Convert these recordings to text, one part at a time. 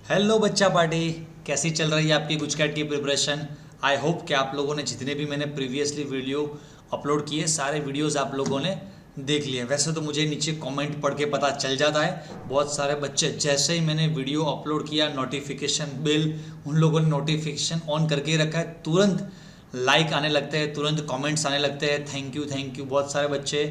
Hello बच्चा party, कैसी चल रही है आपकी गुजकैट की प्रिपरेशन। आई होप कि आप लोगों ने जितने भी मैंने प्रीवियसली वीडियो अपलोड किए सारे वीडियोस आप लोगों ने देख लिए। वैसे तो मुझे नीचे कमेंट पढ़ के पता चल जाता है, बहुत सारे बच्चे जैसे ही मैंने वीडियो अपलोड किया नोटिफिकेशन बिल उन लोगों ने नोटिफिकेशन ऑन करके रखा है, तुरंत लाइक आने लगते हैं, तुरंत कमेंट्स आने लगते हैं, थैंक यू। बहुत सारे बच्चे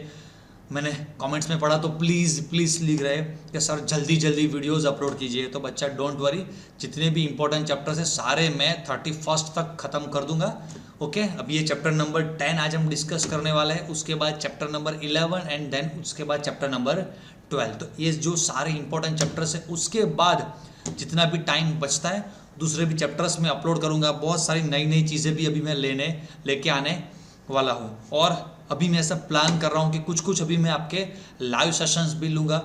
मैंने कमेंट्स में पढ़ा तो प्लीज़ प्लीज़ लिख रहे हैं कि सर जल्दी जल्दी वीडियोस अपलोड कीजिए। तो बच्चा डोंट वरी, जितने भी इंपॉर्टेंट चैप्टर्स हैं सारे मैं 31 तक ख़त्म कर दूंगा। ओके, अब ये चैप्टर नंबर 10 आज हम डिस्कस करने वाले हैं, उसके बाद चैप्टर नंबर 11 एंड देन उसके बाद चैप्टर नंबर 12। तो ये जो सारे इंपॉर्टेंट चैप्टर्स हैं उसके बाद जितना भी टाइम बचता है दूसरे भी चैप्टर्स में अपलोड करूँगा। बहुत सारी नई नई चीज़ें भी अभी मैं लेके आने वाला हूँ, और अभी मैं ऐसा प्लान कर रहा हूँ कि कुछ कुछ अभी मैं आपके लाइव सेशंस भी लूँगा।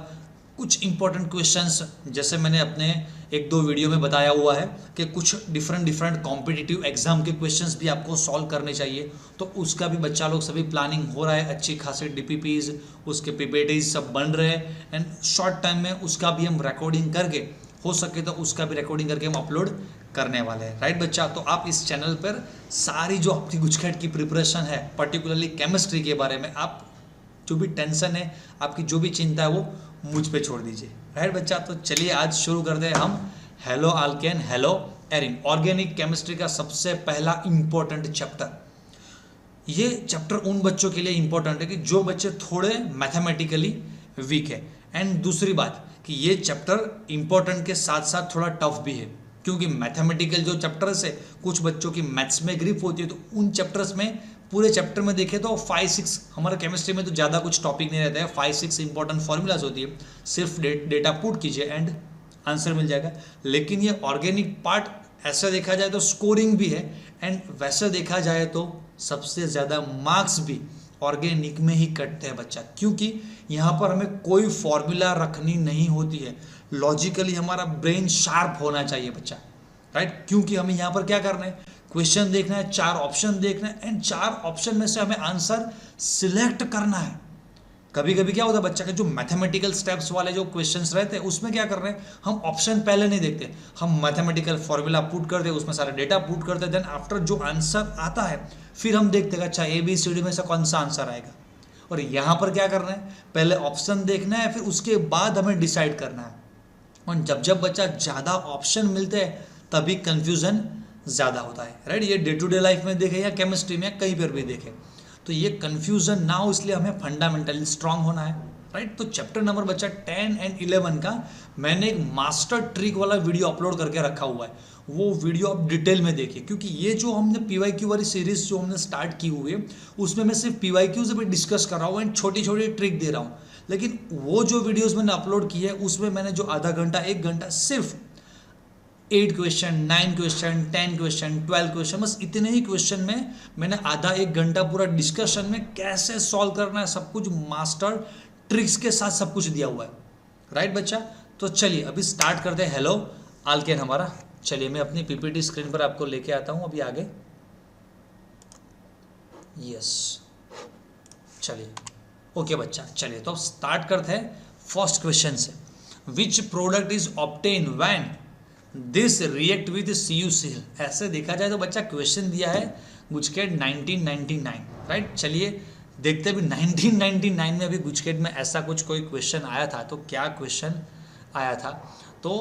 कुछ इंपॉर्टेंट क्वेश्चंस जैसे मैंने अपने एक दो वीडियो में बताया हुआ है कि कुछ डिफरेंट कॉम्पिटिटिव एग्जाम के क्वेश्चंस भी आपको सॉल्व करने चाहिए, तो उसका भी बच्चा लोग सभी प्लानिंग हो रहा है। अच्छी खासी डीपीपीज उसके पीपीटीज सब बन रहे हैं, एंड शॉर्ट टाइम में उसका भी हम रिकॉर्डिंग करके हो सके तो उसका भी रिकॉर्डिंग करके हम अपलोड करने वाले हैं। राइट बच्चा, तो आप इस चैनल पर सारी जो आपकी गुजकैट की प्रिपरेशन है पर्टिकुलरली केमिस्ट्री के बारे में, आप जो भी टेंशन है आपकी जो भी चिंता है वो मुझ पे छोड़ दीजिए। राइट बच्चा, तो चलिए आज शुरू करते हैं हम hello Alcaine hello Erin, organic chemistry का सबसे पहला इंपॉर्टेंट चैप्टर। ये चैप्टर उन बच्चों के लिए इंपॉर्टेंट है कि जो बच्चे थोड़े मैथमेटिकली वीक है, एंड दूसरी बात कि ये चैप्टर इंपॉर्टेंट के साथ साथ थोड़ा टफ भी है, क्योंकि मैथमेटिकल जो चैप्टर्स है कुछ बच्चों की मैथ्स में ग्रिप होती है, तो उन चैप्टर्स में पूरे चैप्टर में देखें तो 5-6, हमारा केमिस्ट्री में तो ज़्यादा कुछ टॉपिक नहीं रहता है, 5-6 इंपॉर्टेंट फॉर्मूलाज होती है, सिर्फ डेटा पुट कीजिए एंड आंसर मिल जाएगा। लेकिन ये ऑर्गेनिक पार्ट ऐसा देखा जाए तो स्कोरिंग भी है, एंड वैसे देखा जाए तो सबसे ज़्यादा मार्क्स भी ऑर्गेनिक में ही कटते हैं बच्चा, क्योंकि यहाँ पर हमें कोई फॉर्मूला रखनी नहीं होती है। लॉजिकली हमारा ब्रेन शार्प होना चाहिए बच्चा, राइट, क्योंकि हमें यहाँ पर क्या करना है, क्वेश्चन देखना है, 4 ऑप्शन देखना है, एंड 4 ऑप्शन में से हमें आंसर सिलेक्ट करना है। कभी कभी क्या होता है बच्चा के जो मैथमेटिकल स्टेप्स वाले जो क्वेश्चंस रहते हैं उसमें क्या कर रहे हैं, हम ऑप्शन पहले नहीं देखते, हम मैथमेटिकल फॉर्मूला पुट करते हैं, उसमें सारा डेटा पुट करते हैं, देन आफ्टर जो आंसर आता है फिर हम देखते हैं अच्छा ABCD में से कौन सा आंसर आएगा। और यहाँ पर क्या करना है, पहले ऑप्शन देखना है, फिर उसके बाद हमें डिसाइड करना है। और जब बच्चा ज़्यादा ऑप्शन मिलते हैं तभी कन्फ्यूज़न ज़्यादा होता है। राइट, ये डे टू डे लाइफ में देखें या केमिस्ट्री में कहीं पर भी देखें, तो ये कन्फ्यूज़न ना हो इसलिए हमें फंडामेंटली स्ट्रांग होना है। राइट, तो चैप्टर नंबर बच्चा 10 एंड 11 का मैंने एक मास्टर ट्रिक वाला वीडियो अपलोड करके रखा हुआ है, वो वीडियो आप डिटेल में देखिए, क्योंकि ये जो हमने PYQ वाली सीरीज जो हमने स्टार्ट की हुई है उसमें मैं सिर्फ PYQ से भी डिस्कस कर रहा हूँ एंड छोटी छोटी ट्रिक दे रहा हूँ। लेकिन वो जो वीडियोज़ मैंने अपलोड की है उसमें मैंने जो आधा घंटा 1 घंटा सिर्फ 8 क्वेश्चन, 9 क्वेश्चन, 10 क्वेश्चन, 12 क्वेश्चन, बस इतने ही क्वेश्चन में मैंने आधा 1 घंटा पूरा डिस्कशन में कैसे सॉल्व करना है सब कुछ मास्टर ट्रिक्स के साथ सब कुछ दिया हुआ है। राइट बच्चा, तो चलिए अभी स्टार्ट करते हैं हेलो आल्केन हमारा। चलिए मैं अपनी PPT स्क्रीन पर आपको लेके आता हूँ अभी आगे। यस, चलिए ओके बच्चा, चलिए तो अब स्टार्ट करते हैं फर्स्ट क्वेश्चन से। विच product is obtain when this react with CuCl। ऐसे देखा जाए तो बच्चा क्वेश्चन दिया है गुजकेट 1999। राइट, चलिए देखते हैं अभी 1999 में अभी गुजकेट में ऐसा कुछ कोई क्वेश्चन आया था तो क्या क्वेश्चन आया था। तो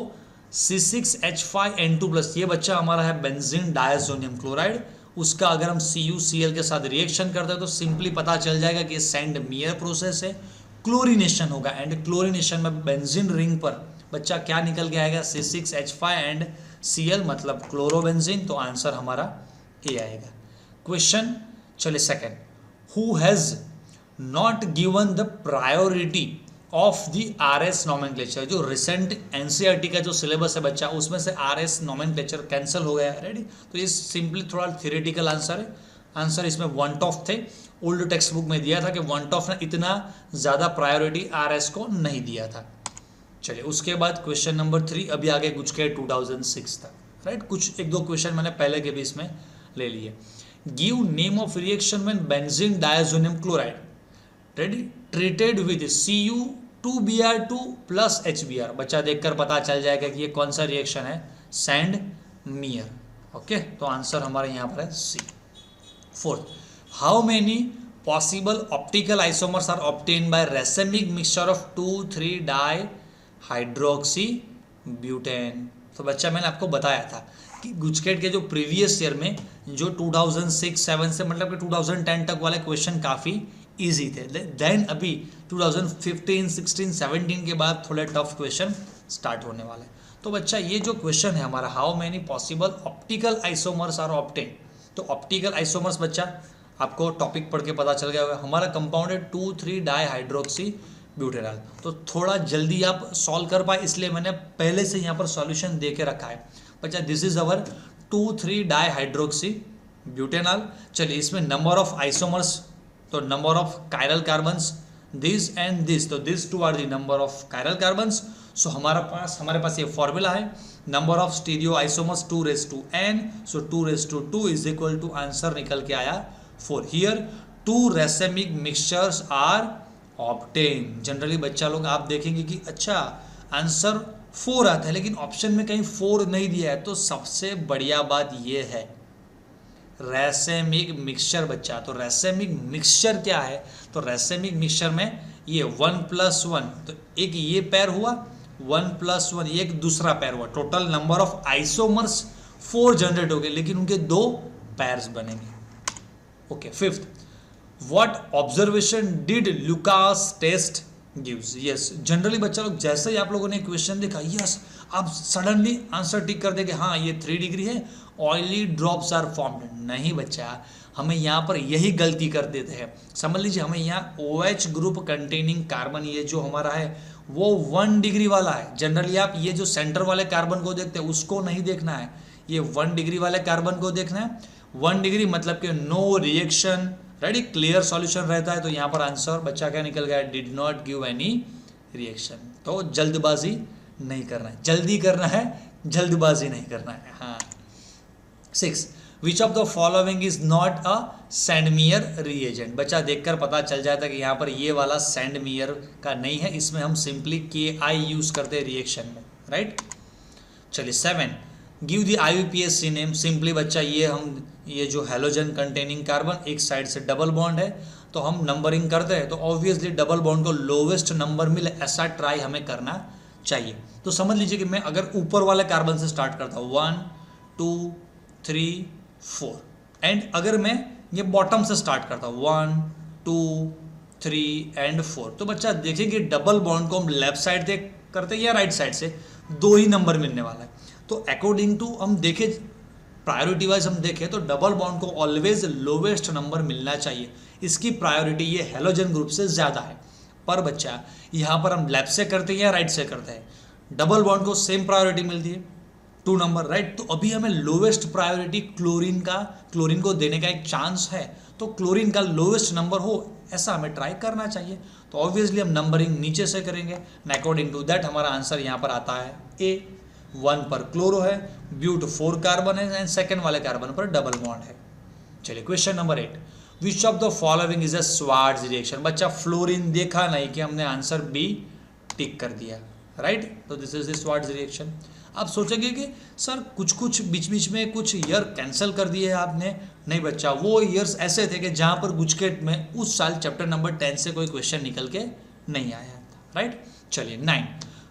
C6H5N2+, ये बच्चा हमारा है बेंजीन डायज़ोनियम क्लोराइड, उसका अगर हम CuCl के साथ रिएक्शन करते हैं तो सिंपली पता चल जाएगा कि ये सेंड मियर प्रोसेस है, क्लोरीनेशन होगा, एंड क्लोरीनेशन में बेंजीन रिंग पर बच्चा क्या निकल के आएगा, C6H5 एंड Cl मतलब क्लोरोबेंजीन, तो आंसर हमारा ए आएगा। क्वेश्चन चलिए second, who has not given the priority of the RS nomenclature. जो रिसेंट NCERT का जो सिलेबस है बच्चा उसमें से RS नॉमेनक्लेचर कैंसिल हो गया है। रेडी, तो ये सिंपली थोड़ा थियोरेटिकल आंसर है। आंसर इसमें वनटॉफ थे, ओल्ड टेक्स्ट बुक में दिया था कि वनटॉफ ने इतना ज़्यादा प्रायोरिटी RS को नहीं दिया था। चलिए उसके बाद क्वेश्चन नंबर 3 अभी आगे गुजकेट 2006 तक। राइट, कुछ 1-2 क्वेश्चन मैंने पहले के भी इसमें ले लिए। Give name of reaction when benzene diazonium chloride ready treated with 2Br2 plus HBr। बच्चा देखकर पता चल जाएगा कि ये कौन सा रिएक्शन है, सैंड मियर। ओके, तो आंसर हमारा यहाँ पर है C. Fourth, how many possible optical isomers are obtain by racemic mixture of 2,3 dihydroxy butane. तो बच्चा मैंने आपको बताया था कि गुजकेट के जो प्रीवियस ईयर में जो 2006-7 से मतलब कि 2010 तक वाले क्वेश्चन काफ़ी इजी थे। देन अभी 2015, 16, 17 के बाद थोड़े टफ क्वेश्चन स्टार्ट होने वाले। तो बच्चा ये जो क्वेश्चन है हमारा, how many possible optical isomers are obtain, तो ऑप्टिकल आइसोमर्स बच्चा आपको टॉपिक पढ़ के पता चल गया होगा। हमारा कंपाउंड है 2,3 डाई हाइड्रोक्सी ब्यूटेनॉल। तो थोड़ा जल्दी आप सॉल्व कर पाए इसलिए मैंने पहले से यहाँ पर सॉल्यूशन दे के रखा है बच्चा। This is our 2,3 dihydroxy butanol. चलिए इसमें नंबर ऑफ आइसोमर्स, तो number of chiral carbons this and this, तो this two are the number of chiral carbons. So हमारे पास ये फॉर्मूला है, number of stereoisomers 2n, so 2 is equal to answer निकल के आया 4। Here 2 racemic mixtures are obtain. Generally बच्चा लोग आप देखेंगे कि अच्छा आंसर 4 आता है लेकिन ऑप्शन में कहीं 4 नहीं दिया है। तो सबसे बढ़िया बात ये है रेसेमिक मिक्सचर बच्चा। तो रेसेमिक मिक्सचर क्या है, तो रेसेमिक मिक्सचर में ये 1+1, तो एक ये पैर हुआ, 1+1 ये एक दूसरा पैर हुआ, total number of isomers 4 generate हो गए लेकिन उनके 2 पैर्स बनेंगे। Okay, fifth, what observation did Lucas test gives. Yes, generally बच्चा लोग जैसे ही आप लोगों ने क्वेश्चन देखा, यस आप सडनली आंसर टिक कर देंगे, हाँ ये 3 डिग्री है, ऑयली ड्रॉप्स आर फॉर्म्ड। नहीं बच्चा, हमें यहाँ पर यही गलती कर देते हैं। समझ लीजिए हमें यहाँ OH ग्रुप कंटेनिंग कार्बन, ये जो हमारा है वो 1 डिग्री वाला है। जनरली आप ये जो सेंटर वाले कार्बन को देखते हैं उसको नहीं देखना है, ये 1 डिग्री वाले कार्बन को देखना है। 1 डिग्री मतलब कि no reaction, ready, clear solution रहता है। तो यहाँ पर आंसर बच्चा क्या निकल गया, did not give any reaction. तो जल्दबाजी नहीं करना है, जल्दी करना है, जल्दबाजी नहीं करना है। हाँ, 6, which of the following is not a Sandmeyer reagent. बच्चा देखकर पता चल जाता है कि यहाँ पर ये वाला सैंडमियर का नहीं है, इसमें हम सिंपली Ki यूज करते हैं रिएक्शन में, राइट। चलिए 7, give the IUPAC name. Simply बच्चा ये जो हेलोजन कंटेनिंग कार्बन एक साइड से डबल बॉन्ड है तो हम नंबरिंग करते हैं तो ऑब्वियसली डबल बॉन्ड को लोवेस्ट नंबर मिले ऐसा ट्राई हमें करना चाहिए। तो समझ लीजिए कि मैं अगर ऊपर वाले कार्बन से स्टार्ट करता हूँ 1, 2, 3, 4 एंड अगर मैं ये बॉटम से स्टार्ट करता हूँ 1, 2, 3 एंड 4, तो बच्चा देखिए कि डबल बॉन्ड को हम लेफ्ट साइड से करते हैं या राइट साइड से, 2 ही नंबर मिलने वाला है। तो अकॉर्डिंग टू हम देखें प्रायोरिटी वाइज हम देखें तो डबल बॉन्ड को ऑलवेज लोवेस्ट नंबर मिलना चाहिए, इसकी प्रायोरिटी ये हेलोजन ग्रुप से ज़्यादा है। पर बच्चा यहाँ पर हम लेफ्ट से करते हैं या राइट से करते हैं, डबल बॉन्ड को सेम प्रायोरिटी मिलती है 2 नंबर, राइट। तो अभी हमें लोवेस्ट प्रायोरिटी क्लोरीन को देने का एक चांस है, तो क्लोरीन का लोवेस्ट नंबर हो ऐसा हमें ट्राई करना चाहिए। तो ऑब्वियसली हम नंबरिंग नीचे से करेंगे, अकॉर्डिंग टू दैट हमारा आंसर यहाँ पर आता है ए। 1 पर क्लोरो है, ब्यूट 4 कार्बन है एंड सेकेंड वाले कार्बन पर डबल बॉन्ड है। चलिए question number 8, which of the following is a Swarts reaction. बच्चा फ्लोरीन देखा नहीं कि हमने आंसर बी टिक कर दिया, राइट। तो this is the Swarts reaction. आप सोचेंगे कि सर कुछ बीच बीच में कुछ ईयर कैंसिल कर दिए आपने, नहीं बच्चा, वो ईयर्स ऐसे थे कि जहाँ पर गुजकेट में उस साल चैप्टर नंबर 10 से कोई क्वेश्चन निकल के नहीं आया था, राइट। चलिए 9,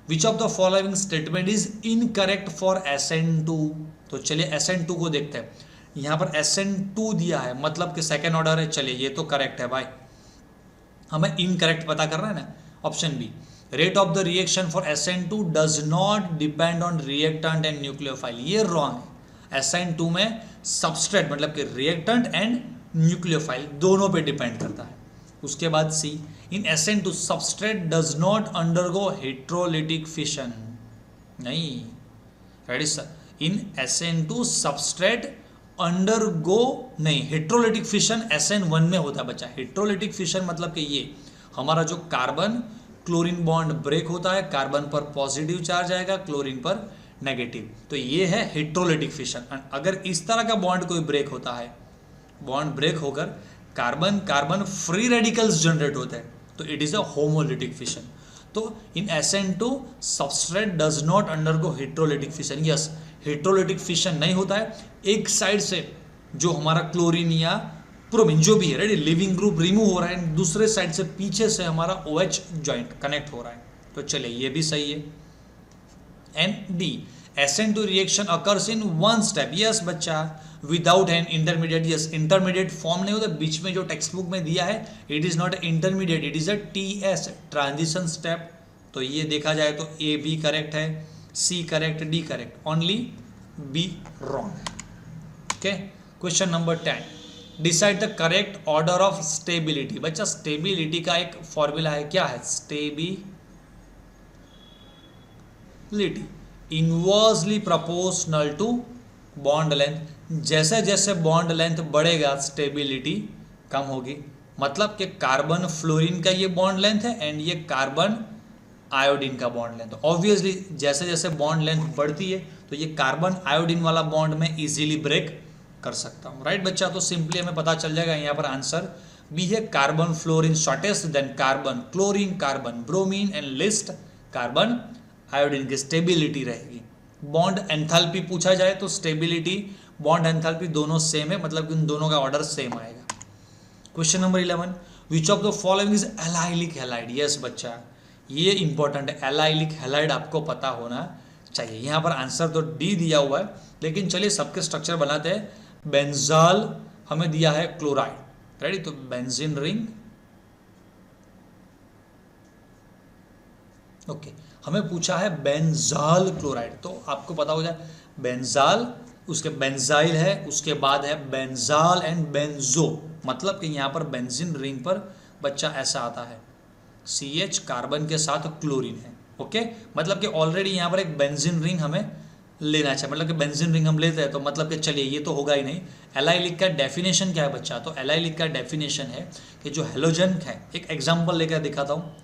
विच of the following statement is incorrect for SN2। तो चलिए SN2 को देखते हैं, यहाँ पर SN2 दिया है मतलब कि सेकेंड ऑर्डर है। चलिए ये तो करेक्ट है भाई, हमें इनकरेक्ट पता करना है ना, option B, rate of the reaction for SN2 does not depend on reactant and nucleophile. ये रॉन्ग है, SN2 में सबस्ट्रेट मतलब कि रिएक्टेंट एंड न्यूक्लियोफाइल दोनों पे डिपेंड करता है। उसके बाद सी, इन SN2 substrate does not undergo heterolytic fission. नहीं, रेडी सर, इन SN2 सबस्ट्रेट अंडरगो नहीं, हेट्रोलिटिक फिशन SN1 में होता है बच्चा। हेट्रोलिटिक फिशन मतलब कि ये हमारा जो कार्बन क्लोरीन बॉन्ड ब्रेक होता है, कार्बन पर पॉजिटिव चार्ज आएगा, क्लोरीन पर नेगेटिव, तो ये है हेट्रोलिटिक फिशन। अगर इस तरह का बॉन्ड कोई ब्रेक होता है, बॉन्ड ब्रेक होकर कार्बन फ्री रेडिकल्स जनरेट होते हैं, तो it is a homolytic fission. तो इन SN2 substrate does not undergo heterolytic fission. Yes, heterolytic fission नहीं होता है, एक साइड से जो हमारा क्लोरीन या प्रोमिन जो भी है रेडी लिविंग ग्रुप रिमूव हो रहा है, दूसरे साइड से पीछे से हमारा OH ज्वाइंट कनेक्ट हो रहा है। तो चलिए ये भी सही है। And D, SN2 reaction occurs in one step. Yes बच्चा, without an intermediate. Yes, intermediate form नहीं होता, बीच में जो टेक्स्ट बुक में दिया है it is not intermediate, it is a TS transition step. तो ये देखा जाए तो A B करेक्ट है, C correct, D correct, only B wrong. Okay, question number 10, decide the correct order of stability. बच्चा स्टेबिलिटी का एक फॉर्मूला है, क्या है? Stability inversely proportional to bond length. जैसे जैसे बॉन्ड लेंथ बढ़ेगा स्टेबिलिटी कम होगी। मतलब कि कार्बन फ्लोरीन का ये बॉन्ड लेंथ है एंड ये कार्बन आयोडीन का बॉन्ड लेंथ। ऑब्वियसली जैसे जैसे बॉन्ड लेंथ बढ़ती है तो ये कार्बन आयोडीन वाला बॉन्ड में इजीली ब्रेक कर सकता हूँ। राइट बच्चा, तो सिंपली हमें पता चल जाएगा यहाँ पर आंसर बी है, carbon fluorine shortest, then carbon chlorine, carbon bromine and least carbon iodine की स्टेबिलिटी रहेगी। बॉन्ड एंथैल्पी पूछा जाए तो स्टेबिलिटी बॉन्ड एंथैल्पी दोनों सेम है, मतलब कि उन दोनों का ऑर्डर सेम आएगा। Question number 11, which of the following is allylic halide. Yes बच्चा, ये इंपॉर्टेंट है, एलाइलिक हैलाइड आपको पता होना चाहिए। यहाँ पर आंसर तो डी दिया हुआ है, लेकिन चलिए सबके स्ट्रक्चर बनाते हैं। बेंजाल हमें दिया है क्लोराइड, रेडी, तो बेंजीन रिंग। ओके, हमें पूछा है बेंजाल क्लोराइड, तो आपको पता हो जाए बेंजाल, उसके बेंजाइल है, उसके बाद है बेंजाल एंड बेंजो। मतलब कि यहाँ पर बेंजीन रिंग पर बच्चा ऐसा आता है, CH कार्बन के साथ क्लोरीन है। ओके, मतलब कि ऑलरेडी यहाँ पर एक बेंजीन रिंग हमें लेना चाहिए, मतलब कि बेंजीन रिंग हम लेते हैं तो मतलब कि चलिए ये तो होगा ही नहीं। एलाइलिक का डेफिनेशन क्या है बच्चा? तो एलाइलिक का डेफिनेशन है कि जो हेलोजन है, एक एग्जांपल लेकर दिखाता हूँ।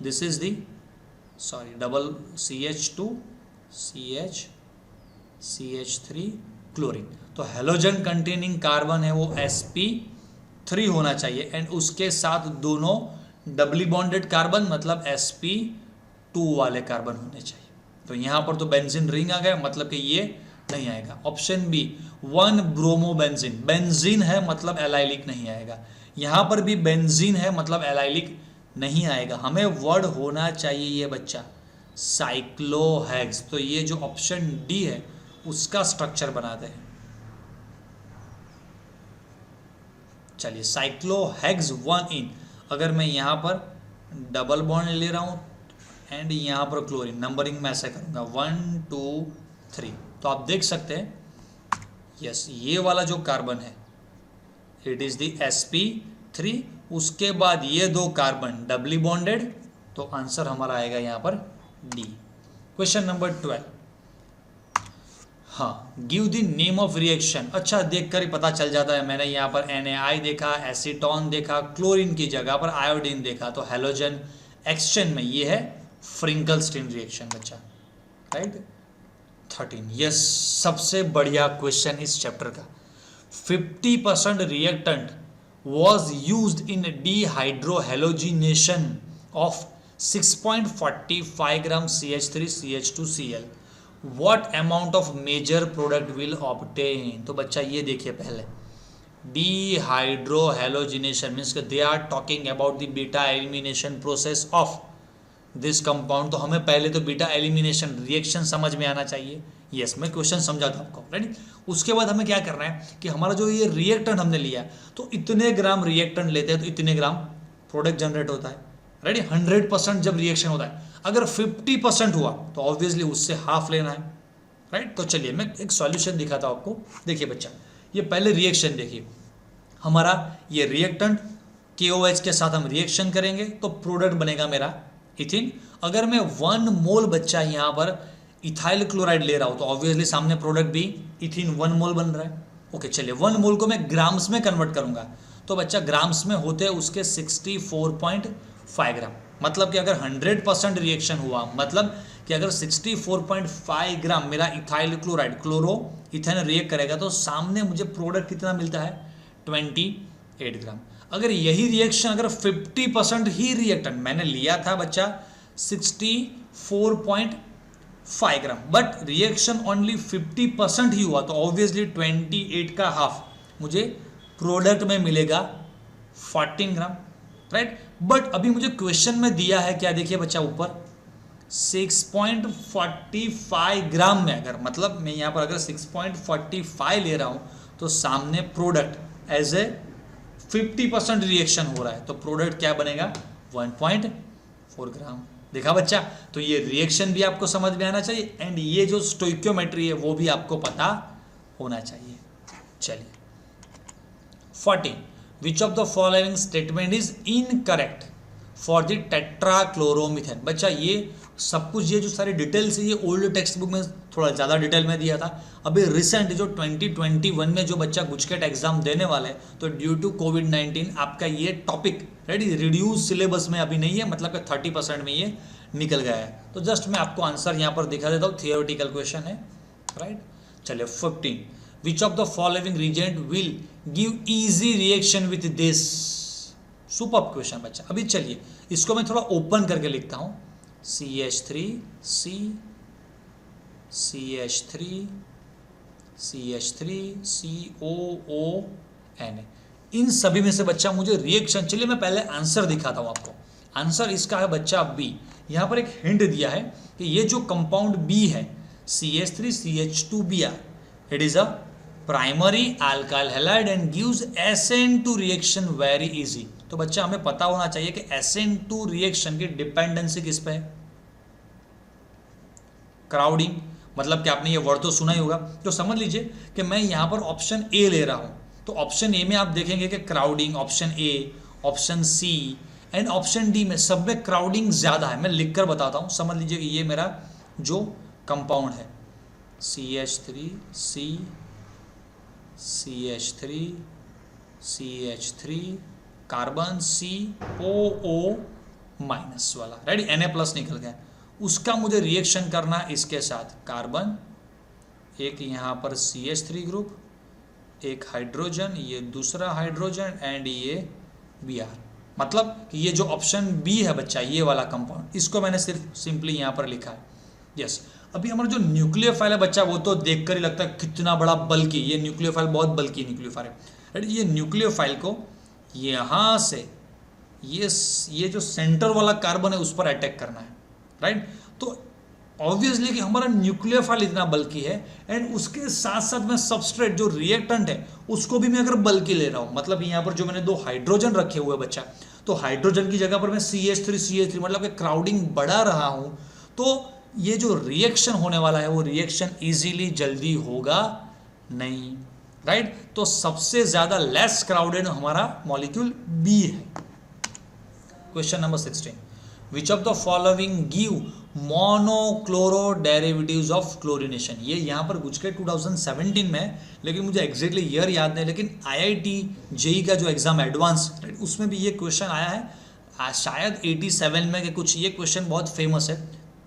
This is the double CH2 CH3 chlorine. तो हेलोजन कंटेनिंग कार्बन है वो sp3 होना चाहिए एंड उसके साथ दोनों डबली बॉन्डेड कार्बन मतलब sp2 वाले कार्बन होने चाहिए। तो यहाँ पर तो बेंजीन रिंग आ गया, मतलब कि ये नहीं आएगा। Option B 1 bromo benzene, benzene है मतलब एलाइलिक नहीं आएगा। यहाँ पर भी बेंजीन है मतलब एलाइलिक नहीं आएगा। हमें वर्ड होना चाहिए ये बच्चा साइक्लोहेक्स। तो ये जो ऑप्शन डी है उसका स्ट्रक्चर बनाते हैं। चलिए साइक्लोहेक्स 1 इन, अगर मैं यहाँ पर डबल बॉन्ड ले रहा हूँ एंड यहाँ पर क्लोरीन, नंबरिंग में ऐसे करूँगा 1 2 3, तो आप देख सकते हैं यस ये वाला जो कार्बन है इट इज़ दी sp3, उसके बाद ये दो कार्बन डबली बॉन्डेड, तो आंसर हमारा आएगा यहाँ पर डी। क्वेश्चन नंबर 12, हाँ, give the name of reaction. अच्छा, देखकर ही पता चल जाता है। मैंने यहाँ पर NaI देखा, एसीटोन देखा, क्लोरीन की जगह पर आयोडीन देखा, तो हेलोजन एक्सचेंज में ये है फ्रिंकलस्टीन रिएक्शन बच्चा, राइट। 13, यस, सबसे बढ़िया क्वेश्चन इस चैप्टर का। 50% reactant was used in dehydrohalogenation of 6.45 gram CH3 CH2Cl. What amount of major product will obtain? तो बच्चा ये देखिए पहले, dehydrohalogenation means they are talking about the beta elimination process of this compound। तो हमें पहले तो बीटा एलिमिनेशन रिएक्शन समझ में आना चाहिए। यस, मैं क्वेश्चन समझा था आपको, राइट। उसके बाद हमें क्या करना है कि हमारा जो ये रिएक्टेंट हमने लिया तो इतने ग्राम रिएक्टेंट लेते हैं तो इतने ग्राम प्रोडक्ट जनरेट होता है, राइट। 100% जब रिएक्शन होता है, अगर 50% हुआ तो ऑब्वियसली उससे हाफ लेना है, राइट। तो चलिए मैं एक सॉल्यूशन दिखाता हूँ आपको। देखिए बच्चा, ये पहले रिएक्शन देखिए, हमारा ये रिएक्टेंट KOH के साथ हम रिएक्शन करेंगे तो प्रोडक्ट बनेगा मेरा इथिन। अगर मैं 1 मोल बच्चा यहाँ पर इथाइल क्लोराइड ले रहा हूँ तो ऑब्वियसली सामने प्रोडक्ट भी इथिन 1 मोल बन रहा है। ओके, चलिए 1 मोल को मैं ग्राम्स में कन्वर्ट करूँगा तो बच्चा ग्राम्स में होते हैं उसके 64.5 ग्राम। मतलब कि अगर 100% रिएक्शन हुआ, मतलब कि अगर 64.5 ग्राम मेरा ethyl chloride chloro ethane react करेगा तो सामने मुझे प्रोडक्ट कितना मिलता है 28 ग्राम। अगर यही रिएक्शन अगर 50% ही रिएक्टेंट मैंने लिया था बच्चा 64.5 ग्राम, बट रिएक्शन ओनली 50% ही हुआ, तो ऑब्वियसली 28 का हाफ मुझे प्रोडक्ट में मिलेगा 14 ग्राम, राइट। बट अभी मुझे क्वेश्चन में दिया है क्या, देखिए बच्चा ऊपर 6.45 ग्राम में, अगर मतलब मैं यहाँ पर अगर 6.45 ले रहा हूँ तो सामने प्रोडक्ट एज ए 50% रिएक्शन हो रहा है, तो प्रोडक्ट क्या बनेगा 1.4 ग्राम। देखा बच्चा, तो ये रिएक्शन भी आपको समझ में आना चाहिए एंड ये जो स्टोइक्योमेट्री है वो भी आपको पता होना चाहिए। चलिए 14, which of the following statement is incorrect for the tetrachloromethane. बच्चा ये सब कुछ, ये जो सारी डिटेल्स है ये ओल्ड टेक्स्ट बुक में थोड़ा ज़्यादा डिटेल में दिया था। अभी रिसेंट जो 2021 में जो बच्चा गुजकेट एग्जाम देने वाला है, तो ड्यू टू कोविड-19 आपका ये टॉपिक रेडी रिड्यूस सिलेबस में अभी नहीं है, मतलब कि 30% में ये निकल गया है। तो जस्ट मैं आपको आंसर यहाँ पर दिखा देता हूँ, थियोरेटिकल क्वेश्चन है, राइट। चलिए 15, विच of the following reagent will give easy reaction with this. Super question बच्चा। अभी चलिए इसको मैं थोड़ा ओपन करके लिखता हूँ, CH3C, CH3, CH3, COON। इन सभी में से बच्चा मुझे रिएक्शन, चलिए मैं पहले आंसर दिखाता हूँ आपको। आंसर इसका है बच्चा बी। यहाँ पर एक हिंट दिया है कि ये जो कंपाउंड बी है CH3CH2Br, it is a primary alkyl halide and gives SN2 reaction very easy. तो बच्चा हमें पता होना चाहिए कि SN2 रिएक्शन की डिपेंडेंसी किस पे है, क्राउडिंग। मतलब कि आपने ये वर्ड तो सुना ही होगा, तो समझ लीजिए कि मैं यहाँ पर ऑप्शन ए ले रहा हूँ, तो ऑप्शन ए में आप देखेंगे कि crowding, option A, option C and option D में सब में क्राउडिंग ज़्यादा है। मैं लिखकर बताता हूँ, समझ लीजिए कि ये मेरा जो कंपाउंड है CH3C, CH3, CH3 carbon COO minus वाला, रेडी, Na+ निकल गया। उसका मुझे रिएक्शन करना इसके साथ, कार्बन एक यहाँ पर CH3 ग्रुप, एक हाइड्रोजन, ये दूसरा हाइड्रोजन एंड ये Br। मतलब कि ये जो ऑप्शन बी है बच्चा, ये वाला कंपाउंड, इसको मैंने सिर्फ सिंपली यहाँ पर लिखा है। यस, अभी हमारा जो न्यूक्लियोफाइल है बच्चा, वो तो देखकर ही लगता है कितना बड़ा बल्कि, ये न्यूक्लियोफाइल बहुत बल्कि न्यूक्लियोफाइल है, राइट। ये न्यूक्लियोफाइल को यहाँ से ये जो सेंटर वाला कार्बन है उस पर अटैक करना है, राइट। तो ऑब्वियसली कि हमारा न्यूक्लियोफाइल इतना बल्कि है एंड उसके साथ साथ में सबस्ट्रेट जो रिएक्टेंट है उसको भी मैं अगर बल्कि ले रहा हूँ, मतलब यहाँ पर जो मैंने 2 हाइड्रोजन रखे हुए बच्चा, तो हाइड्रोजन की जगह पर मैं CH3 मतलब कि क्राउडिंग बढ़ा रहा हूँ, तो ये जो रिएक्शन होने वाला है वो रिएक्शन इजीली जल्दी होगा नहीं, राइट। तो सबसे ज्यादा लेस क्राउडेड हमारा मॉलिक्यूल बी है। Question number 16, which of the following give monochloro derivatives of chlorination. ये यहाँ पर गुजकेट 2017 में है, लेकिन मुझे एग्जैक्टली ईयर याद नहीं, लेकिन IIT JEE का जो एग्जाम एडवांस, राइट, उसमें भी ये क्वेश्चन आया है शायद 87 में कि कुछ। ये क्वेश्चन बहुत फेमस है,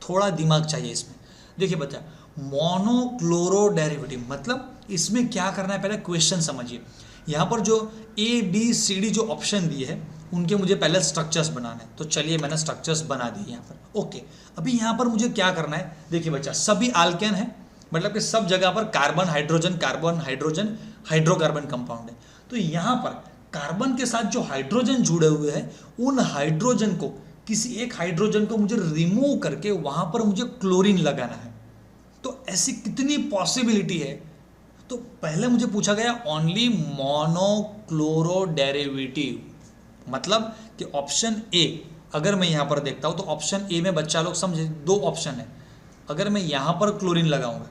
थोड़ा दिमाग चाहिए इसमें। देखिए बच्चा, मोनोक्लोरो डेरिवेटिव मतलब इसमें क्या करना है, पहले क्वेश्चन समझिए। यहाँ पर जो ABCD जो ऑप्शन दिए हैं उनके मुझे पहले स्ट्रक्चर्स बनाने हैं, तो चलिए मैंने स्ट्रक्चर्स बना दिए यहाँ पर। ओके, अभी यहाँ पर मुझे क्या करना है, देखिए बच्चा, सभी आल्केन है, मतलब कि सब जगह पर कार्बन हाइड्रोजन हाइड्रोकार्बन कंपाउंड है। तो यहाँ पर कार्बन के साथ जो हाइड्रोजन जुड़े हुए हैं, उन हाइड्रोजन को, किसी एक हाइड्रोजन को मुझे रिमूव करके वहाँ पर मुझे क्लोरीन लगाना है। तो ऐसी कितनी पॉसिबिलिटी है, तो पहले मुझे पूछा गया ओनली मोनोक्लोरो डेरिवेटिव, मतलब कि ऑप्शन ए, अगर मैं यहाँ पर देखता हूँ तो ऑप्शन ए में बच्चा लोग समझे 2 ऑप्शन है। अगर मैं यहाँ पर क्लोरीन लगाऊंगा,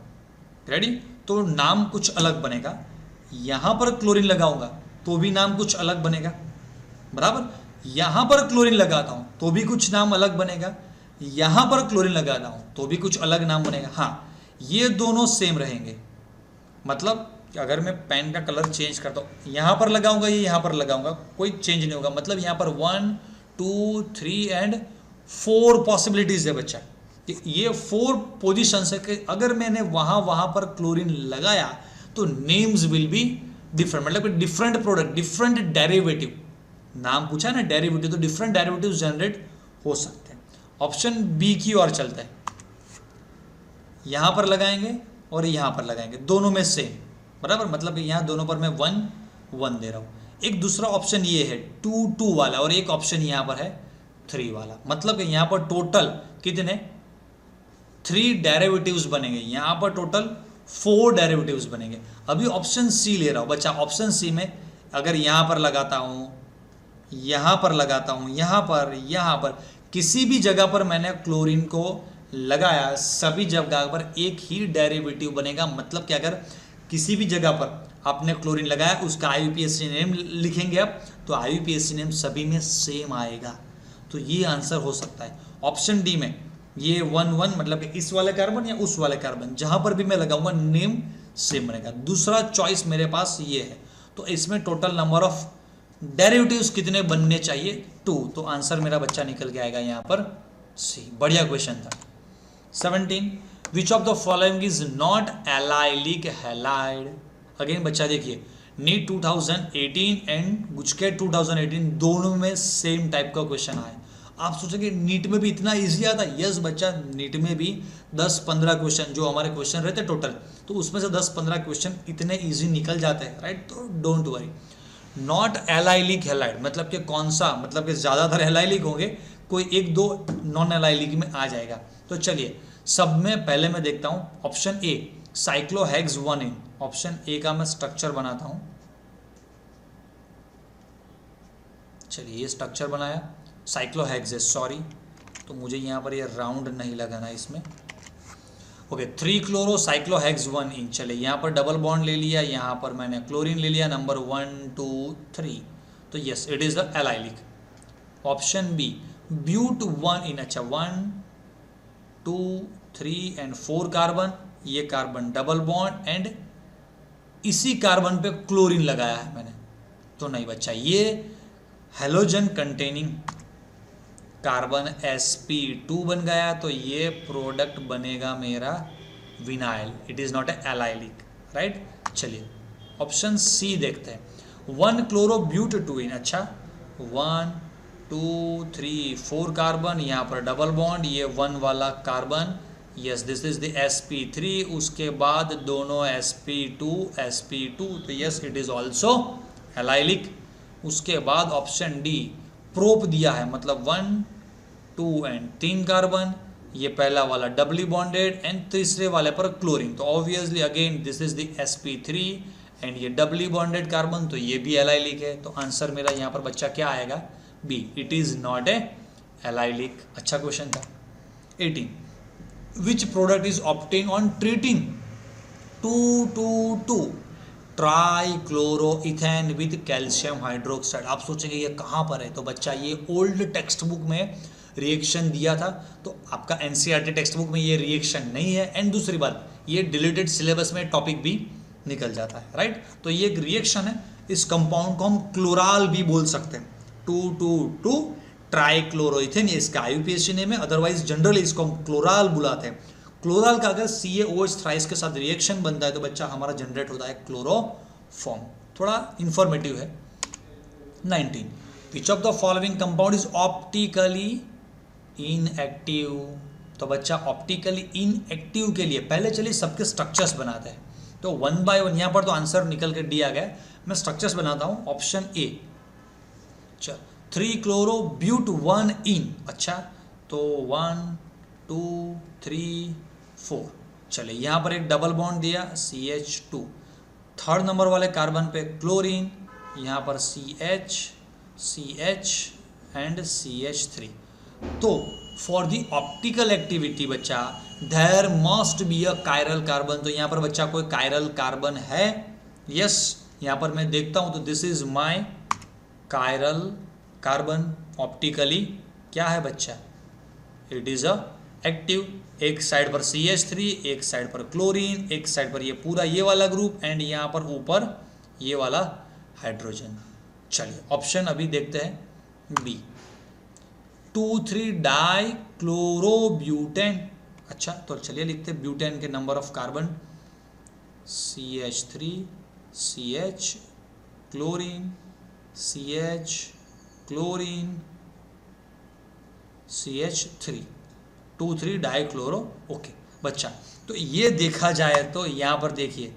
रेडी, तो नाम कुछ अलग बनेगा, यहाँ पर क्लोरीन लगाऊंगा तो भी नाम कुछ अलग बनेगा, बराबर। यहाँ पर क्लोरीन लगाता हूँ तो भी कुछ नाम अलग बनेगा, यहाँ पर क्लोरीन लगाता हूँ तो भी कुछ अलग नाम बनेगा। हाँ, ये दोनों सेम रहेंगे, मतलब अगर मैं पेन का कलर चेंज करता हूँ, यहाँ पर लगाऊंगा, ये यहाँ पर लगाऊंगा, कोई चेंज नहीं होगा। मतलब यहाँ पर 1 2 3 एंड 4 पॉसिबिलिटीज है बच्चा, ये 4 पोजीशंस है कि अगर मैंने वहाँ पर क्लोरीन लगाया तो नेम्स विल बी डिफरेंट, मतलब कि डिफरेंट प्रोडक्ट, डिफरेंट डेरिवेटिव, नाम पूछा ना डेरिवेटिव, तो डिफरेंट डेरिवेटिव जनरेट हो सकते हैं। ऑप्शन बी की ओर चलते हैं, यहां पर लगाएंगे और यहां पर लगाएंगे, दोनों में सेम, बराबर, मतलब यहां दोनों पर मैं 1 1 दे रहा हूं। एक दूसरा ऑप्शन ये है 2 2 वाला, और एक ऑप्शन यहां पर है 3 वाला, मतलब कि यहां पर टोटल कितने 3 डेरिवेटिव्स बनेंगे, यहां पर टोटल 4 डेरिवेटिव्स बनेंगे। अभी ऑप्शन सी ले रहा हूं बच्चा, ऑप्शन सी में अगर यहां पर लगाता हूं, यहां पर लगाता हूं, यहां पर किसी भी जगह पर मैंने क्लोरीन को लगाया, सभी जगह पर एक ही डेरिवेटिव बनेगा। मतलब कि अगर किसी भी जगह पर आपने क्लोरीन लगाया, उसका आईयूपीएसी नेम लिखेंगे आप, तो आईयूपीएसी नेम सभी में सेम आएगा। तो ये आंसर हो सकता है ऑप्शन डी में, ये 1 1, मतलब कि इस वाले कार्बन या उस वाले कार्बन, जहां पर भी मैं लगाऊंगा नेम सेम बनेगा। दूसरा चॉइस मेरे पास ये है, तो इसमें टोटल नंबर ऑफ डेरिवेटिव्स कितने बनने चाहिए 2, तो आंसर मेरा बच्चा निकल के आएगा यहाँ पर सी। बढ़िया क्वेश्चन था। 17, विच of the following is not allylic halide. Again बच्चा देखिए, नीट 2018 एंड गुजकेट 2018 दोनों में सेम टाइप का क्वेश्चन आया। आप सोचेंगे नीट में भी इतना इजी आता है? यस बच्चा, नीट में भी 10-15 क्वेश्चन जो हमारे क्वेश्चन रहते हैं टोटल, तो उसमें से 10-15 क्वेश्चन इतने इजी निकल जाते हैं, राइट। तो don't worry. Not allylic halide मतलब कि कौन सा, मतलब कि ज़्यादातर एलाइलिक होंगे, कोई 1-2 नॉन एलाइलिक में आ जाएगा। तो चलिए सब में पहले मैं देखता हूँ ऑप्शन ए साइक्लोहेक्स-1 ऑप्शन ए का मैं स्ट्रक्चर बनाता हूँ। चलिए ये स्ट्रक्चर बनाया, साइक्लोहेक्सेस, सॉरी, तो मुझे यहाँ पर ये राउंड नहीं लगाना इसमें। Okay, 3 chloro cyclohex. चलिए यहाँ पर डबल बॉन्ड ले लिया, यहाँ पर मैंने क्लोरीन ले लिया, नंबर 1 2 3, तो yes it is the allylic. Option B but. अच्छा, 1 2 3 एंड 4 कार्बन, ये कार्बन डबल बॉन्ड एंड इसी कार्बन पे क्लोरीन लगाया है मैंने, तो नहीं बच्चा, ये हेलोजन कंटेनिंग कार्बन sp2 बन गया, तो ये प्रोडक्ट बनेगा मेरा vinyl, it is not a allylic, right. चलिए ऑप्शन सी देखते हैं, 1 क्लोरो ब्यूट-2। अच्छा, 1 2 3 4 कार्बन, यहाँ पर डबल बॉन्ड, ये 1 वाला carbon, yes this is the sp3, उसके बाद दोनों sp2, तो yes it is also allylic. उसके बाद ऑप्शन डी प्रोप दिया है, मतलब 1 2 एंड 3 कार्बन, ये पहला वाला डबली बॉन्डेड एंड तीसरे वाले पर क्लोरीन, तो obviously again this is the sp3 and ये डबली बॉन्डेड कार्बन, तो ये भी एलाइलिक है। तो आंसर मेरा यहाँ पर बच्चा क्या आएगा, B, it is not a allylic. अच्छा क्वेश्चन था। 18, which product is obtain on treating 2 trichloroethane with calcium hydroxide. आप सोचेंगे ये कहाँ पर है, तो बच्चा ये ओल्ड टेक्स्ट बुक में रिएक्शन दिया था, तो आपका एनसीईआरटी टेक्स्ट बुक में ये रिएक्शन नहीं है, एंड दूसरी बात ये डिलीटेड सिलेबस में टॉपिक भी निकल जाता है, राइट। तो ये एक रिएक्शन है, इस कंपाउंड को हम क्लोराल भी बोल सकते हैं, 2 ट्राइक्लोरोइथेन, ये इसका आईयूपीएसी नेम है, अदरवाइज जनरली इसको हम क्लोराल बुलाते हैं। क्लोराल का अगर CaOH थ्राइस के साथ रिएक्शन बनता है तो बच्चा हमारा जनरेट होता है क्लोरोफॉर्म। थोड़ा इंफॉर्मेटिव है। 19, विच of the following compound is optically inactive. तो बच्चा ऑप्टिकली इनएक्टिव के लिए पहले चलिए सबके स्ट्रक्चर्स बनाते हैं, तो 1 by 1, यहाँ पर तो आंसर निकल के डी आ गया, मैं स्ट्रक्चर्स बनाता हूँ। ऑप्शन ए, 3 क्लोरो ब्यूट-1 इन। अच्छा, तो 1 2 3 4, चलिए यहाँ पर एक डबल बॉन्ड दिया CH2, थर्ड नंबर वाले कार्बन पे क्लोरीन, यहाँ पर CH एंड CH3। तो फॉर द ऑप्टिकल एक्टिविटी बच्चा there must be a chiral carbon, तो यहाँ पर बच्चा कोई कायरल कार्बन है, यस, यहाँ पर मैं देखता हूँ, तो this is my chiral carbon. Optically क्या है बच्चा, इट इज अ एक्टिव। एक साइड पर CH3, एक साइड पर क्लोरीन, एक साइड पर ये पूरा ये वाला ग्रुप एंड यहाँ पर ऊपर ये वाला हाइड्रोजन। चलिए ऑप्शन अभी देखते हैं बी, 2,3 डाई क्लोरोब्यूटेन। अच्छा, तो चलिए लिखते हैं ब्यूटेन के number of carbon, CH3 CH chlorine, CH chlorine CH3 2,3 dichloro. Okay बच्चा, तो ये देखा जाए तो यहाँ पर देखिए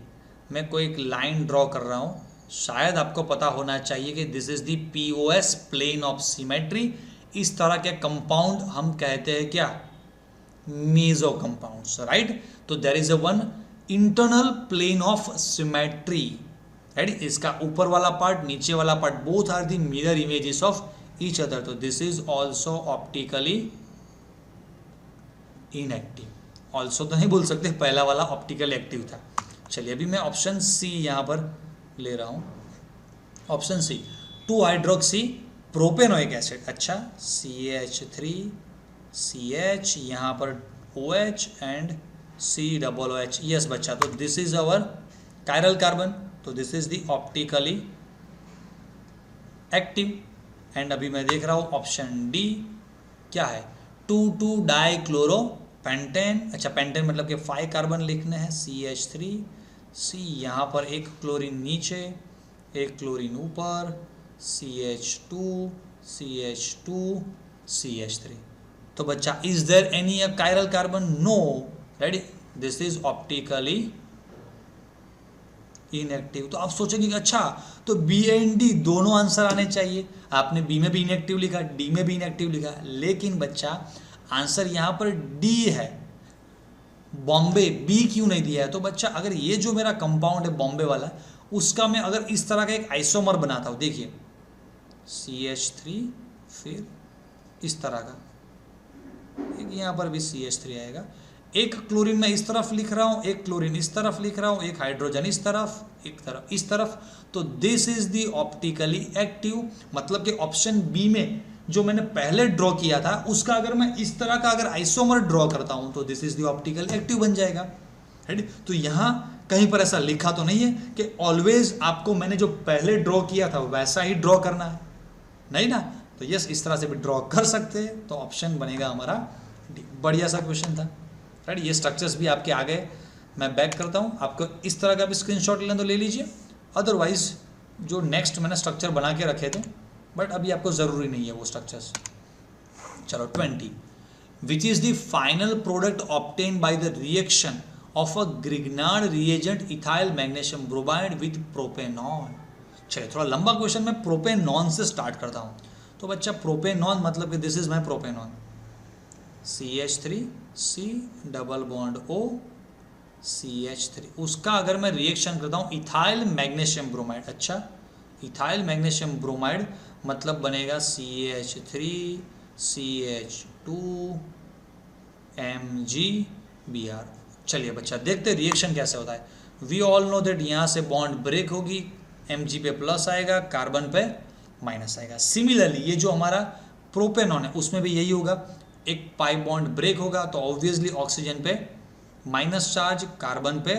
मैं कोई एक लाइन ड्रॉ कर रहा हूँ, शायद आपको पता होना चाहिए कि this is the POS plane of symmetry. इस तरह के कंपाउंड हम कहते हैं क्या, मेसो कंपाउंड्स, राइट। तो there is a one internal plane of symmetry, right. इसका ऊपर वाला पार्ट नीचे वाला part both are the mirror images of each other. तो this is also optically inactive. Also तो नहीं बोल सकते, पहला वाला ऑप्टिकल एक्टिव था। चलिए अभी मैं ऑप्शन सी यहाँ पर ले रहा हूँ। Option C 2 hydroxy propanoic acid. अच्छा CH3 CH, यहाँ पर OH एंड COOH। यस बच्चा, तो this is our chiral carbon, तो this is the optically active. And अभी मैं देख रहा हूँ ऑप्शन डी क्या है, 2,2 डाइक्लोरो पेंटेन। अच्छा पेंटेन मतलब कि 5 कार्बन लिखने हैं, CH3 C, यहाँ पर एक क्लोरीन नीचे एक क्लोरीन ऊपर, CH2 CH2 CH3। तो बच्चा is there any a chiral carbon, no, ready, this is optically inactive. तो आप सोचेंगे कि अच्छा तो बी एंड डी दोनों आंसर आने चाहिए, आपने बी में भी इनएक्टिव लिखा डी में भी इनएक्टिव लिखा, लेकिन बच्चा आंसर यहाँ पर डी है, बॉम्बे, बी क्यों नहीं दिया है। तो बच्चा अगर ये जो मेरा कंपाउंड है बॉम्बे वाला, उसका मैं अगर इस तरह का एक आइसोमर बनाता हूँ, देखिए CH3 फिर इस तरह का एक, यहाँ पर भी CH3 आएगा, एक क्लोरीन मैं इस तरफ लिख रहा हूँ, एक क्लोरीन इस तरफ लिख रहा हूँ, एक हाइड्रोजन इस तरफ, एक तरफ इस तरफ। तो this is the optically active. मतलब कि ऑप्शन बी में जो मैंने पहले ड्रॉ किया था उसका अगर मैं इस तरह का अगर आइसोमर ड्रॉ करता हूं तो this is the optical active बन जाएगा, राइट। तो यहां कहीं पर ऐसा लिखा तो नहीं है कि ऑलवेज आपको मैंने जो पहले ड्रॉ किया था वैसा ही ड्रॉ करना है, नहीं ना। तो यस, इस तरह से भी ड्रॉ कर सकते हैं, तो ऑप्शन बनेगा हमारा डी। बढ़िया सा क्वेश्चन था, राइट। ये स्ट्रक्चर्स भी आपके आ गए, मैं बैक करता हूँ, आपको इस तरह का भी स्क्रीनशॉट लेना तो ले लीजिए, अदरवाइज जो नेक्स्ट मैंने स्ट्रक्चर बना के रखे थे बट अभी आपको ज़रूरी नहीं है वो स्ट्रक्चर्स। चलो 20, which is the final product obtain by the reaction of a Grignard reagent ethyl magnesium bromide with propanone. चलिए थोड़ा लंबा क्वेश्चन, मैं प्रोपेनॉन से स्टार्ट करता हूँ। तो बच्चा प्रोपेनॉन मतलब कि this is my propanone, CH3 C double bond O CH3, उसका अगर मैं रिएक्शन करता हूँ इथाइल मैग्नीशियम ब्रोमाइड। अच्छा इथाइल मैग्नीशियम ब्रोमाइड मतलब बनेगा CH3 CH2 MgBr। चलिए बच्चा देखते हैं रिएक्शन कैसे होता है। वी ऑल नो दैट यहाँ से बॉन्ड ब्रेक होगी, Mg पे प्लस आएगा, कार्बन पे माइनस आएगा। सिमिलरली ये जो हमारा प्रोपेनॉन है उसमें भी यही होगा, एक पाई बॉन्ड ब्रेक होगा तो ऑब्वियसली ऑक्सीजन पे माइनस चार्ज, कार्बन पे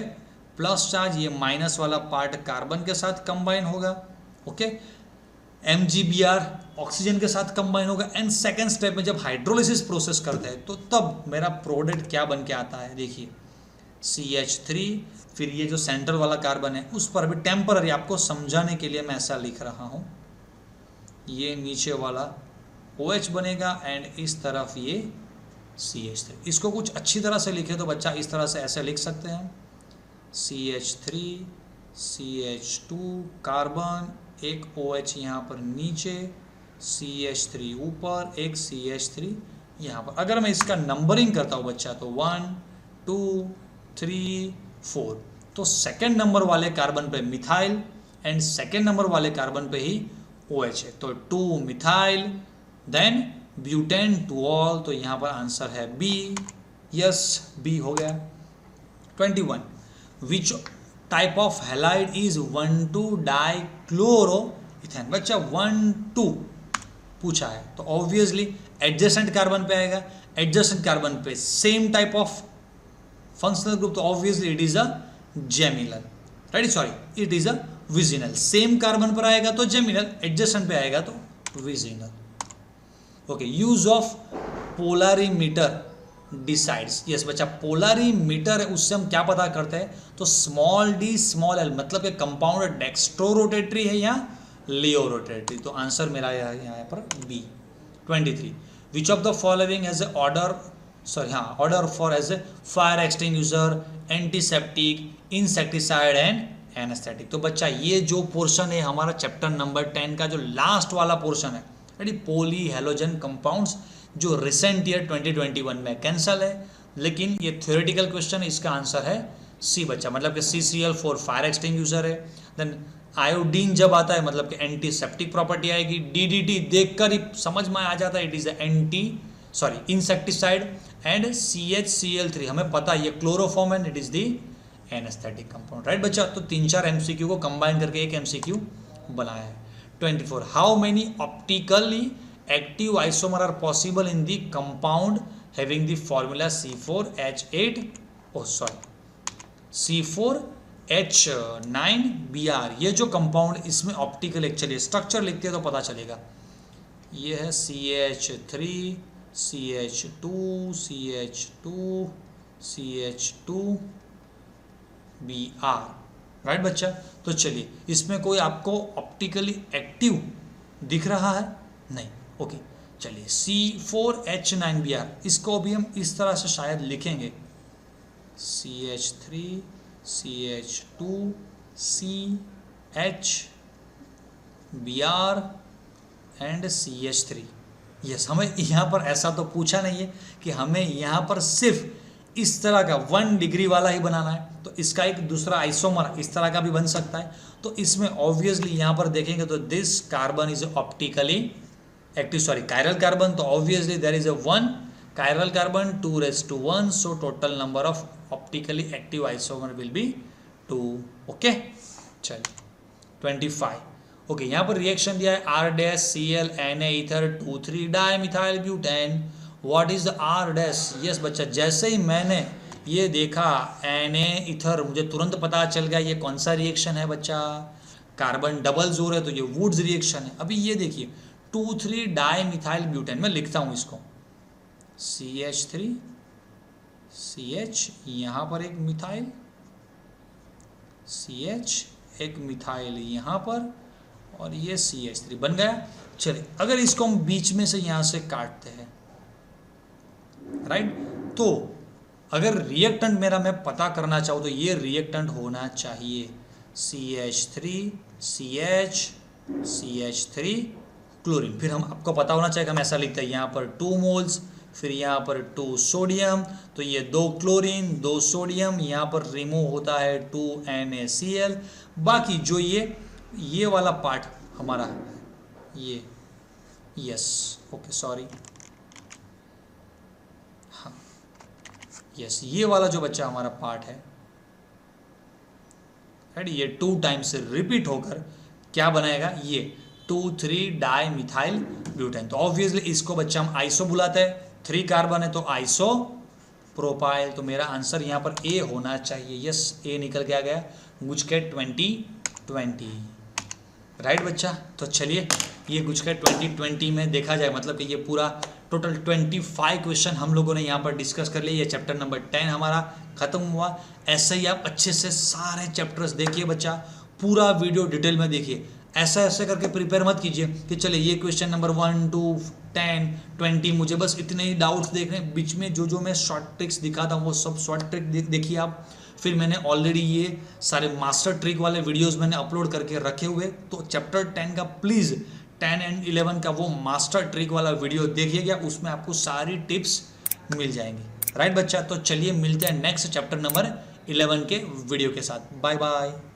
प्लस चार्ज, ये माइनस वाला पार्ट कार्बन के साथ कंबाइन होगा, ओके। MgBr ऑक्सीजन के साथ कंबाइन होगा। एंड सेकेंड स्टेप में जब हाइड्रोलिसिस प्रोसेस करते हैं तो तब मेरा प्रोडक्ट क्या बन के आता है, देखिए CH3, फिर ये जो सेंटर वाला कार्बन है उस पर भी टेम्पररी, आपको समझाने के लिए मैं ऐसा लिख रहा हूँ, ये नीचे वाला OH बनेगा एंड इस तरफ ये CH3। इसको कुछ अच्छी तरह से लिखे तो बच्चा इस तरह से ऐसे लिख सकते हैं, CH3 CH2 कार्बन, एक OH यहाँ पर नीचे, CH3 ऊपर, एक CH3 यहाँ पर। अगर मैं इसका नंबरिंग करता हूँ बच्चा तो 1 2 3 4, तो सेकेंड नंबर वाले कार्बन पे मिथाइल एंड सेकेंड नंबर वाले कार्बन पे ही OH है, तो 2 methyl then butane two ol, तो यहाँ पर आंसर है बी। यस बी हो गया। 21, which type of halide is 1,2 dichloroethane. बच्चा 1,2 पूछा है तो ऑब्वियसली एडजेसेंट कार्बन पे आएगा, एडजेसेंट कार्बन पे same type of functional group, तो obviously it is a geminal, right, sorry it is a vicinal. Same carbon पर आएगा तो जेमिनल, एडजेसेंट पे आएगा तो vicinal, okay. Use of polarimeter decides. Yes बच्चा पोलरीमीटर है, उससे हम क्या पता करते हैं, तो स्मॉल d स्मॉल l, मतलब कि कंपाउंड डेक्स्ट्रो रोटेटरी है या लियो रोटेटरी, तो आंसर मेरा यहाँ पर B. 23, which of the following has a order order for as a fire extinguisher, antiseptic, insecticide and anaesthetic. तो बच्चा ये जो पोर्शन है हमारा चैप्टर नंबर 10 का जो लास्ट वाला पोर्शन है, पॉली हैलोजन कंपाउंड्स, जो रिसेंट ईयर 2021 में कैंसल है, लेकिन ये थ्योरेटिकल क्वेश्चन, इसका आंसर है सी बच्चा, मतलब कि CCl4 फायर एक्सटिंग्विशर है। देन आयोडीन जब आता है मतलब कि एंटीसेप्टिक प्रॉपर्टी आएगी। DDT देखकर ही समझ में आ जाता है it is insecticide. And CHCl3 हमें पता है ये chloroform and it is the anaesthetic compound, right बच्चा। तो 3-4 MCQ को कंबाइन करके एक MCQ बनाया है। 24 how many optically active isomer are possible in the compound having the formula C4H9Br। ये जो कंपाउंड, इसमें ऑप्टिकल एक्चुअली स्ट्रक्चर लिखते हैं तो पता चलेगा। ये है CH3 CH2 CH2 CH2 Br, right बच्चा। तो चलिए, इसमें कोई आपको ऑप्टिकली एक्टिव दिख रहा है? नहीं। ओके, चलिए C4H9Br, इसको भी हम इस तरह से शायद लिखेंगे CH3 CH2 CHBr and CH3। Yes, हमें यहाँ पर ऐसा तो पूछा नहीं है कि हमें यहाँ पर सिर्फ इस तरह का 1 डिग्री वाला ही बनाना है, तो इसका एक दूसरा आइसोमर इस तरह का भी बन सकता है। तो इसमें ऑब्वियसली यहाँ पर देखेंगे तो this carbon is optically active, chiral carbon, तो obviously there is a 1 chiral carbon 2⁻1, so total number of optically active isomer will be 2। Okay, चलिए 25। ओके, यहाँ पर रिएक्शन दिया है R-Cl Na ether 2,3 dimethyl butane. What is the R-? Yes बच्चा, जैसे ही मैंने ये देखा Na ईथर, मुझे तुरंत पता चल गया ये कौन सा रिएक्शन है बच्चा, कार्बन डबल जोर है तो ये वुड्स रिएक्शन है। अभी ये देखिए 2,3 डाइमिथाइल ब्यूटेन, मैं लिखता हूँ इसको CH3 CH, यहाँ पर एक मिथाइल, CH एक मिथाइल यहाँ पर, और ये CH3 बन गया। चलिए, अगर इसको हम बीच में से यहाँ से काटते हैं, राइट, तो अगर रिएक्टेंट मेरा मैं पता करना चाहूँ तो ये रिएक्टेंट होना चाहिए CH3 CH CH3 क्लोरीन। फिर हम आपको पता होना चाहिए, हम ऐसा लिखते हैं यहाँ पर 2 मोल्स, फिर यहाँ पर 2 सोडियम, तो ये 2 क्लोरीन 2 सोडियम, यहाँ पर रिमूव होता है 2 NaCl। बाकी जो ये वाला पार्ट हमारा ये, यस ओके सॉरी, हाँ यस, ये वाला जो बच्चा हमारा पार्ट है, राइट, ये 2 टाइम्स से रिपीट होकर क्या बनाएगा, ये 2,3 डाइमिथाइल ब्यूटेन। तो ऑब्वियसली इसको बच्चा हम आइसो बुलाते हैं, 3 कार्बन है तो आइसो प्रोपाइल। तो मेरा आंसर यहाँ पर ए होना चाहिए। यस, ए निकल के आ गया, गुजकेट 2020, राइट बच्चा। तो चलिए, ये गुजकेट 2020 में देखा जाए मतलब कि ये पूरा टोटल 25 क्वेश्चन हम लोगों ने यहाँ पर डिस्कस कर लिए। ये चैप्टर नंबर 10 हमारा खत्म हुआ। ऐसे ही आप अच्छे से सारे चैप्टर्स देखिए बच्चा, पूरा वीडियो डिटेल में देखिए। ऐसा ऐसे करके प्रिपेयर मत कीजिए कि चले ये क्वेश्चन नंबर 1, 2, 10, 20 मुझे बस इतने ही डाउट्स देखने, बीच में जो मैं शॉर्ट ट्रिक्स दिखाता हूँ वो सब शॉर्ट ट्रिक देखिए आप। फिर मैंने ऑलरेडी ये सारे मास्टर ट्रिक वाले वीडियोस मैंने अपलोड करके रखे हुए, तो चैप्टर 10 का प्लीज़ 10 एंड 11 का वो मास्टर ट्रिक वाला वीडियो देखिएगा, उसमें आपको सारी टिप्स मिल जाएंगी, राइट बच्चा। तो चलिए मिलते हैं नेक्स्ट चैप्टर नंबर 11 के वीडियो के साथ। Bye bye.